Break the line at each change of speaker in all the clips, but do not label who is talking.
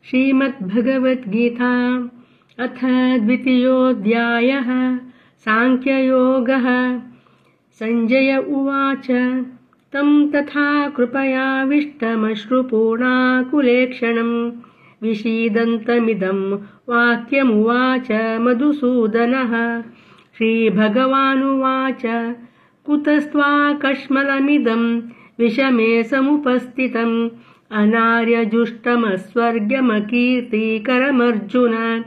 श्रीमद्भगवद्गीता अथ द्वितीयोऽध्यायः सांख्ययोगः। संजय उवाच तं तथा कृपयाविष्टमश्रुपूर्णाकुलेक्षणं विषीदन्तमिदं वाक्यमुवाच मधुसूदनः। श्रीभगवानुवाच कुतस्त्वाकश्मलमिदं विषमे समुपस्थितम् अनार्यजुष्टमस्वर्ग्यमकीर्तिकरमर्जुन।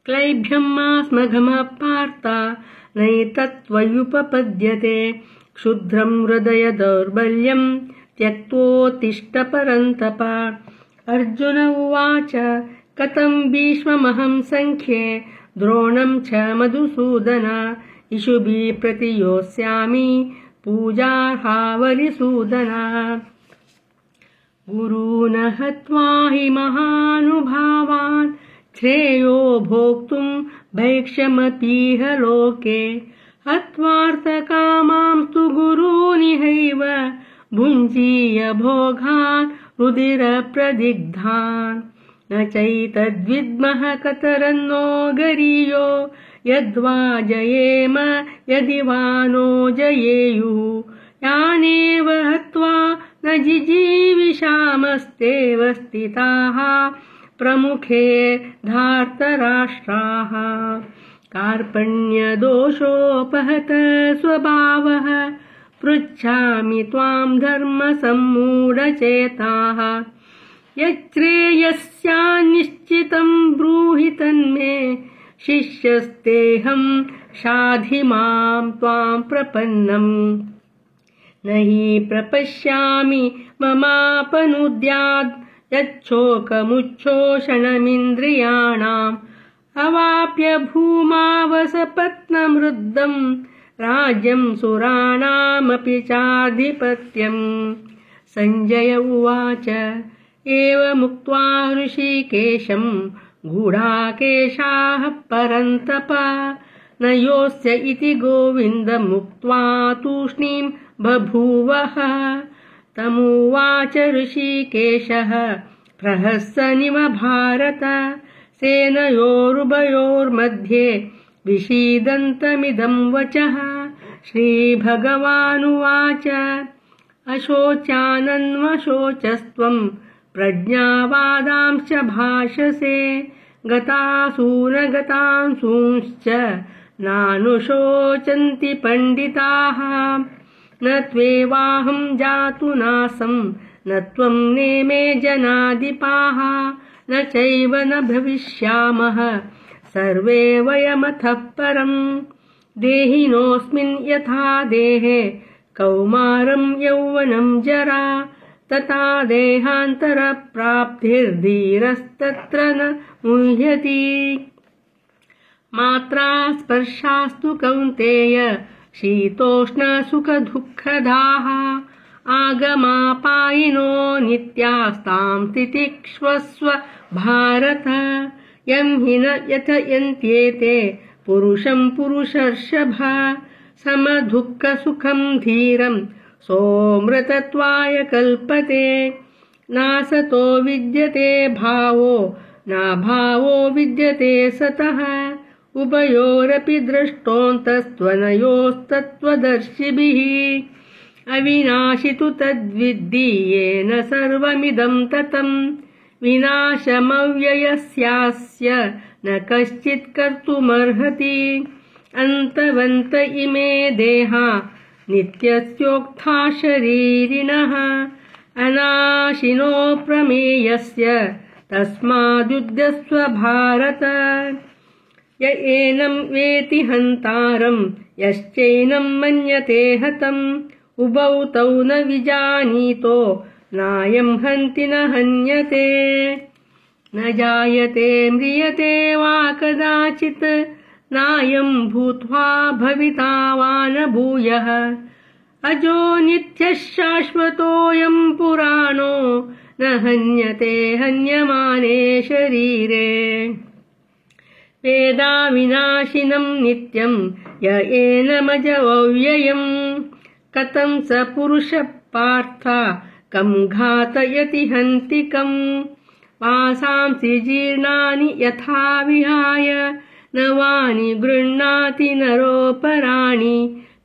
क्लैभ्यं मास्मघमः पार्थ नैतत्त्वयुपपद्यते। क्षुद्रं हृदय दौर्बल्यं त्यक्त्वोत्तिष्ठ परन्तप। अर्जुन उवाच कथं भीष्ममहं संख्ये द्रोणं च मधुसूदन। इषुभिः प्रतियोत्स्यामि पूजार्हावलिसूदन। गुरून् हत्वा हि महानुभावान् श्रेयो भोक्तुं भैक्षमपीह लोके। हत्वार्थकामांस्तु गुरूनिहैव भुञ्जीय भोगान् रुधिरप्रदिग्धान्। न चैतद्विद्मः कतरन्नो गरीयो यद्वा जयेम यदि वा नो जयेयुः। यानेव हत्वा न जिजीविषामस्तेव स्थिताः प्रमुखे धार्तराष्ट्राः। कार्पण्यदोषोपहत स्वभावः पृच्छामि त्वां धर्मसम्मूढचेताः। यच्छ्रेयस्यान्निश्चितं ब्रूहि तन्मे शिष्यस्तेऽहं शाधि मां त्वां प्रपन्नम्। न हि प्रपश्यामि ममापनुद्याद् यच्छोकमुच्छोषणमिन्द्रियाणाम्। अवाप्य भूमावसपत्नमृद्धं राज्यं सुराणामपि चाधिपत्यम्। संजय उवाच एवमुक्त्वा ऋषिकेशं गूढाकेशाः परन्तप। न योऽस्य इति गोविन्दमुक्त्वा तूष्णीं बभूवः। तमुवाच ऋषिकेशः प्रहसन्निव भारत। सेनयोरुभयोर्मध्ये विषीदन्तमिदं वचः। श्रीभगवानुवाच अशोचानन्वशोचस्त्वं प्रज्ञावादांश्च भाषसे। गतासूनगतांसूंश्च नानुशोचन्ति पण्डिताः। न त्वेवाहं जातु नासं न त्वं नेमे जनाधिपाः। न चैव न भविष्यामः सर्वे वयमतः परम्। देहिनोऽस्मिन् यथा देहे कौमारं यौवनं जरा तथा देहान्तरप्राप्तिर्धीरस्तत्र न मुह्यति। मात्रा स्पर्शास्तु कौन्तेय शीतोष्णसुखदुःखदाः। आगमापायिनो नित्यास्तां तितिक्ष्वस्व भारत। यं हि न यथयन्त्येते पुरुषं पुरुषर्षभ। समदुःखसुखं धीरं सोऽमृतत्वाय कल्पते। नासतो विद्यते भावो नाभावो विद्यते सतः। उभयोरपि दृष्टोऽन्तस्त्वनयोस्तत्त्वदर्शिभिः। अविनाशि तु तद्विद्धि येन सर्वमिदं ततम्। विनाशमव्ययस्यास्य न कश्चित् कर्तुमर्हति। अन्तवन्त इमे देहा नित्यस्योक्था शरीरिणः। अनाशिनो प्रमेयस्य तस्माद्युध्यस्व भारत। य एनं वेति हन्तारं यश्चैनं मन्यते हतम्। उभौ तौ न विजानीतो नायं हन्ति न हन्यते। न जायते म्रियते वा कदाचित् नायं भूत्वा भविता वा न भूयः। अजो नित्यः शाश्वतोऽयं पुराणो न हन्यते हन्यमाने शरीरे। वेदाविनाशिनं नित्यं य एनमजमव्ययम्। कथं स पुरुषः पार्थ कं घातयति हन्तिकम्। वासांसि जीर्णानि यथा विहाय नवानि गृह्णाति नरोपराणि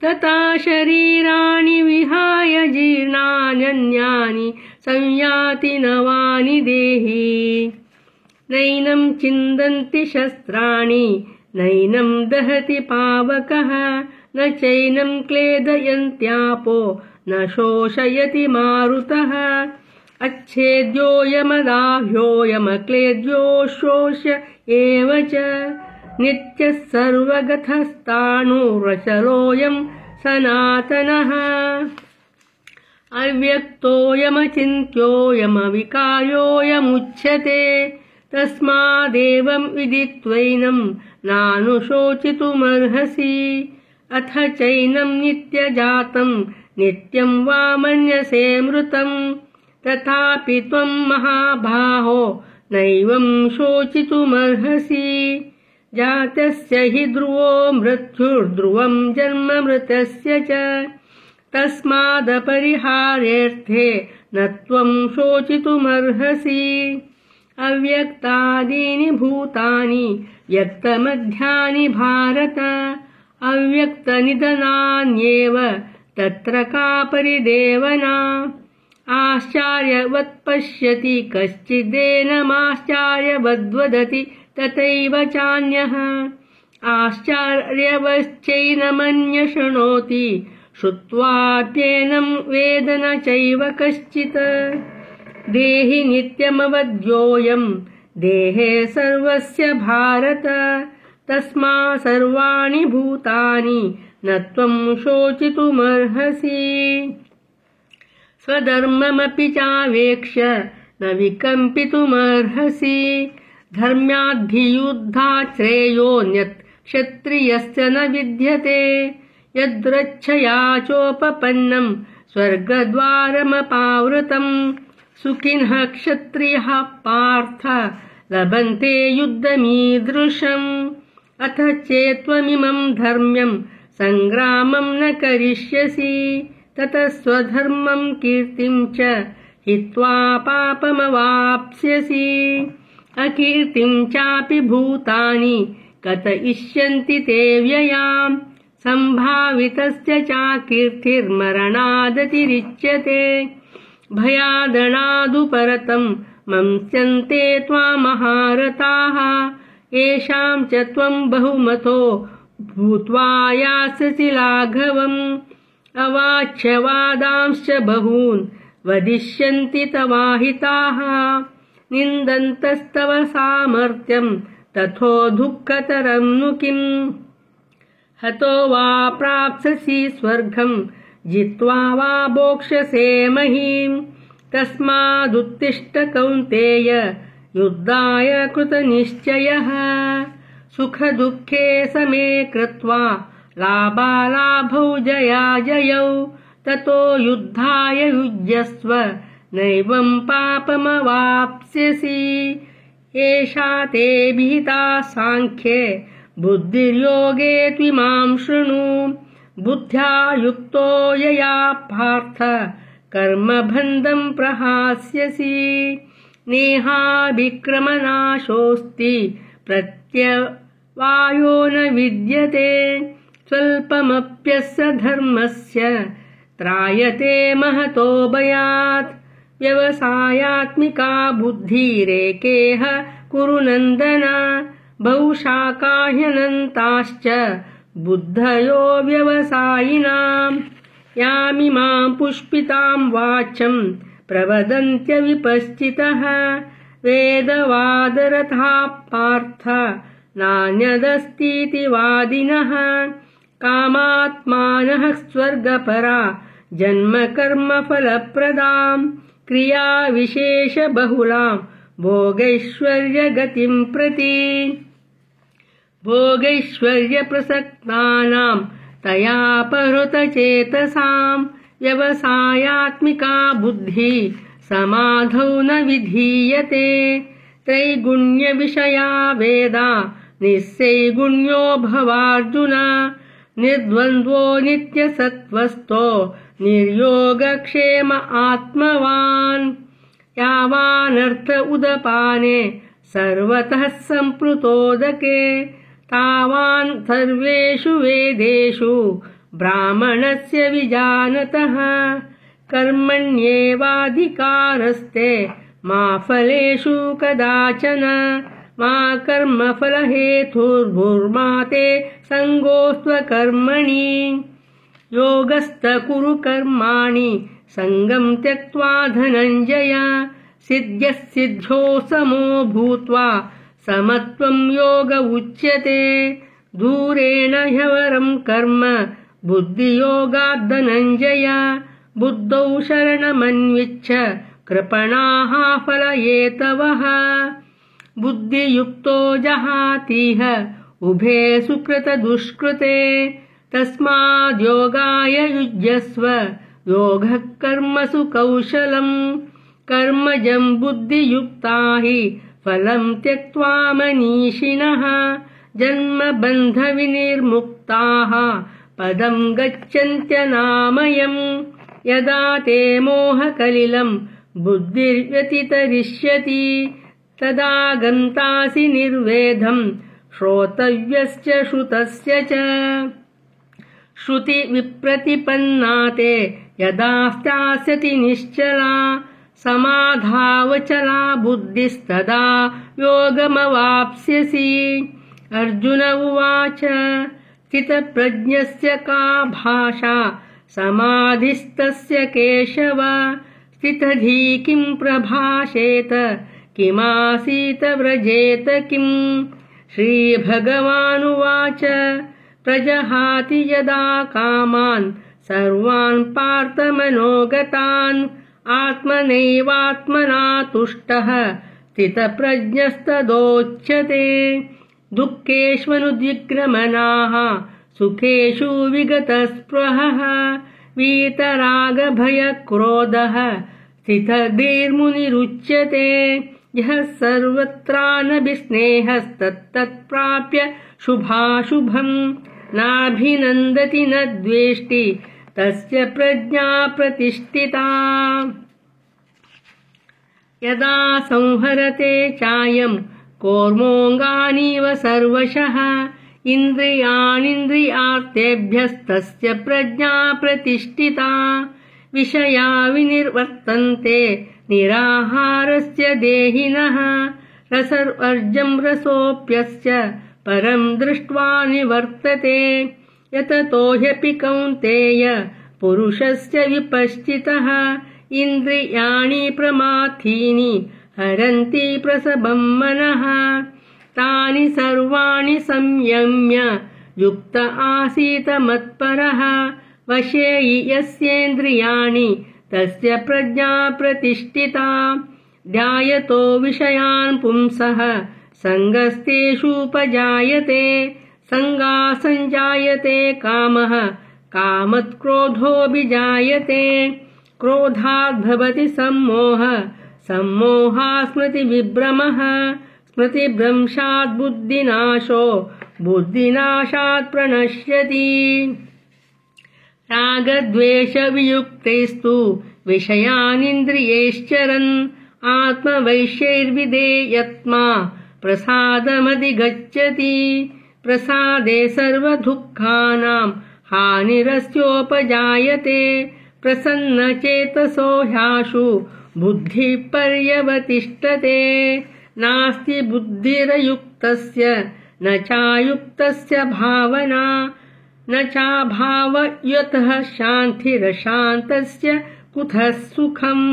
तथा शरीराणि विहाय जीर्णान्यन्यानि संयाति नवानि देहि नैनं चिन्दन्ति शस्त्राणि नैनं दहति पावकः न चैनं क्लेदयन्त्यापो न शोषयति मारुतः अच्छेद्योऽयमदाह्योऽयमक्लेद्यो शोष्य एव च नित्यः सर्वगतस्ताणुरचलोऽयं सनातनः अव्यक्तोऽयमचिन्त्योऽयमविकार्योऽयमुच्यते तस्मादेवं विदित्वैनं नानुशोचितुमर्हसि अथ चैनं नित्यजातं नित्यं वा मन्यसे मृतं तथापि त्वं महाबाहो नैवं शोचितुमर्हसि जातस्य हि ध्रुवो मृत्युर्ध्रुवं जन्म मृतस्य च तस्मादपरिहार्यर्थे न त्वं शोचितुमर्हसि अव्यक्तादीनि भूतानि व्यक्तमध्यानि भारत अव्यक्तनिधनान्येव तत्र का परिदेवना आश्चर्यवत् पश्यति कश्चिदेनमाश्चर्यवद्वदति तथैव चान्यः आश्चर्यवश्चैनमन्य शृणोति श्रुत्वाप्येनं वेद न चैव कश्चित् देहि नित्यमवद्योऽयं देहे सर्वस्य भारत तस्मात् सर्वाणि भूतानि न त्वं शोचितुमर्हसि स्वधर्ममपि चावेक्ष्य न विकम्पितुमर्हसि धर्म्याद्धियुद्धात् श्रेयोऽन्यत् क्षत्रियस्य न विद्यते यद्रच्छया चोपपन्नं स्वर्गद्वारमपावृतं सुखिनः क्षत्रियः पार्थ लभन्ते युद्धमीदृशम् अथ चेत्त्वमिमं धर्म्यं सङ्ग्रामं न करिष्यसि ततः स्वधर्मं कीर्तिं च हित्वा पापमवाप्स्यसि अकीर्तिं चापि भूतानि कथयिष्यन्ति ते व्ययाम् सम्भावितस्य चाकीर्तिर्मरणादतिरिच्यते भयादणादुपरतं मंस्यन्ते त्वामहारताः येषां च त्वं बहुमतो भूत्वा यास्यसि लाघवम् अवाच्यवादांश्च बहून् वदिष्यन्ति तवाहिताः निन्दन्तस्तव सामर्थ्यं तथो दुःखतरं नु किम् हतो वा प्राप्स्यसि स्वर्गं जित्वा वा भोक्ष्यसे महीम् तस्मादुत्तिष्ठ कौन्तेय युद्धाय कृतनिश्चयः सुखदुःखे समे कृत्वा लाभालाभौ जयाजयौ ततो युद्धाय युज्यस्व नैवं पापमवाप्स्यसि एषा ते विहिता साङ्ख्ये बुद्धिर्योगे त्विमां शृणु बुद्ध्या युक्तो यया पार्थ कर्मबन्धं प्रहास्यसि नेहाभिक्रमनाशोऽस्ति प्रत्यवायो न विद्यते स्वल्पमप्यस्य धर्मस्य त्रायते महतो भयात् व्यवसायात्मिका बुद्धिरेकेह कुरु नन्दन बहुशाखा ह्यनन्ताश्च बुद्धयो व्यवसायिनाम् यामिमां पुष्पितां वाचं प्रवदन्त्यविपश्चितः वेदवादरथा पार्थ नान्यदस्तीति वादिनः कामात्मानः स्वर्गपरा जन्मकर्मफलप्रदां क्रियाविशेषबहुलां भोगैश्वर्यगतिं प्रति भोगैश्वर्यप्रसक्तानां तया पहृतचेतसां व्यवसायात्मिका बुद्धि समाधौ न विधीयते त्रैगुण्यविषया वेदा निस्सैगुण्यो भवार्जुन निर्द्वन्द्वो नित्यसत्त्वस्थो निर्योगक्षेम आत्मवान् यावानर्थ उदपाने सर्वतः सम्प्लुतोदके तावान् सर्वेषु वेदेषु ब्राह्मणस्य विजानतः कर्मण्येवाधिकारस्ते मा फलेषु कदाचन मा कर्मफलहेतुर्भुर्मा ते सङ्गोऽस्त्वकर्मणि योगस्थ कुरु कर्माणि सङ्गं त्यक्त्वा धनञ्जय सिद्ध्यसिद्ध्यो समो भूत्वा समत्वं योग उच्यते दूरेण ह्यवरं कर्म बुद्धियोगात् धनञ्जय बुद्धौ शरणमन्विच्छ कृपणाः फलयेतवः बुद्धियुक्तो जहातीह उभे सुकृतदुष्कृते तस्माद्योगाय युज्यस्व योगः कर्मसु कौशलम् कर्मजं बुद्धियुक्ता हि फलं त्यक्त्वा मनीषिणः जन्मबन्धविनिर्मुक्ताः पदं गच्छन्त्यनामयम् यदा ते मोहकलिलं बुद्धिर्व्यतितरिष्यति तदा गन्तासि निर्वेदं श्रोतव्यश्च श्रुतस्य च श्रुति विप्रतिपन्ना ते यदा स्यास्यति निश्चला समाधावचला बुद्धिस्तदा योगमवाप्स्यसि अर्जुन उवाच स्थितप्रज्ञस्य का भाषा समाधिस्तस्य केशव स्थितधी किं प्रभाषेत किमासीत व्रजेत किम् श्रीभगवानुवाच प्रजहाति यदा कामान् सर्वान् पार्थमनोगतान् आत्मनैवात्मना तुष्टः स्थितप्रज्ञस्तदोच्यते दुःखेष्वनुद्विग्नमनाः सुखेषु विगतस्पृहः वीतरागभयक्रोधः स्थितधीर्मुनिरुच्यते यः सर्वत्रानभिस्नेहस्तत्तत्प्राप्य शुभाशुभम् नाभिनन्दति न द्वेष्टि तस्य प्रज्ञा प्रतिष्ठिता यदा संहरते चायं कौर्मोऽङ्गानीव सर्वशः इन्द्रियाणीन्द्रियार्थेभ्यस्तस्य प्रज्ञा प्रतिष्ठिता विषया विनिर्वर्तन्ते निराहारस्य देहिनः रसवर्जं रसोऽप्यस्य परं दृष्ट्वा निवर्तते यततो ह्यपि कौन्तेय पुरुषस्य विपश्चितः इन्द्रियाणि प्रमाथीनि हरन्ति प्रसभं मनः तानि सर्वाणि संयम्य युक्त आसीत मत्परः वशे यस्येन्द्रियाणि तस्य प्रज्ञा प्रतिष्ठिता ध्यायतो विषयान् पुंसः सङ्गस्तेषूपजायते सङ्गासञ्जायते कामः कामत्क्रोधोऽभिजायते क्रोधाद्भवति सम्मोहः सम्मोहात् स्मृतिविभ्रमः स्मृतिभ्रंशात् बुद्धिनाशो बुद्धिनाशात् प्रणश्यति रागद्वेषवियुक्तैस्तु विषयानिन्द्रियैश्चरन् आत्मवैश्यैर्विधेयत्मा प्रसादमधिगच्छति प्रसादे सर्वदुःखानां हानिरस्योपजायते प्रसन्नचेतसो ह्याशु बुद्धिः पर्यवतिष्ठते नास्ति बुद्धिरयुक्तस्य न चायुक्तस्य भावना न चाभावयतः शान्तिरशान्तस्य कुतः सुखम्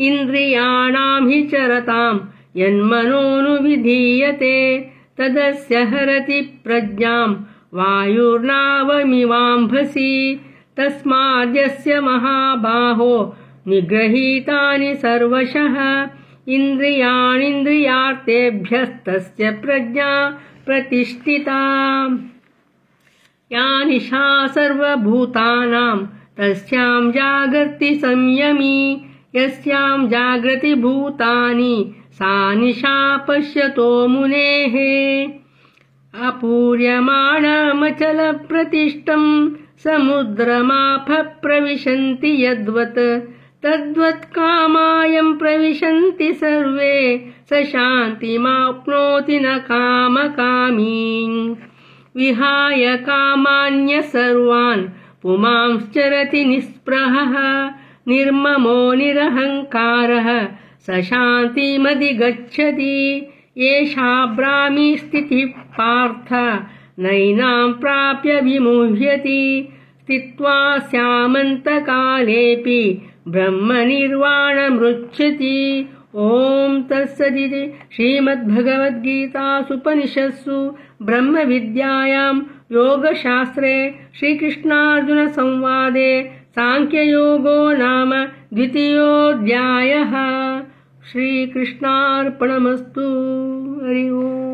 इन्द्रियाणां हि चरतां यन्मनोनुविधीयते तदस्य हरति प्रज्ञां वायुर्नावमिवाम्भसि तस्माद्यस्य महाबाहो निगृहीतानि सर्वशः इन्द्रियाणीन्द्रियार्थेभ्यस्तस्य प्रज्ञा प्रतिष्ठिता या निशा सर्वभूतानां तस्यां जागर्ति संयमी यस्यां जागृति भूतानि सा निशा पश्यतो मुनेः अपूर्यमाणमचलप्रतिष्ठं समुद्रमाप प्रविशन्ति यद्वत् तद्वत्कामायं प्रविशन्ति सर्वे स शान्तिमाप्नोति न कामकामी विहाय कामान्य सर्वान् पुमांश्चरति निःस्पृहः निर्ममो निरहङ्कारः स शान्तिमधिगच्छति एषा ब्राह्मी स्थितिः पार्थ नैनां प्राप्य विमुह्यति स्थित्वा स्यामन्तकालेऽपि ब्रह्मनिर्वाणमृच्छति। ॐ तत्सदिति श्रीमद्भगवद्गीतासूपनिषत्सु ब्रह्मविद्यायां योगशास्त्रे श्रीकृष्णार्जुनसंवादे साङ्ख्ययोगो नाम द्वितीयोऽध्यायः। श्रीकृष्णार्पणमस्तु। हरि ओम्।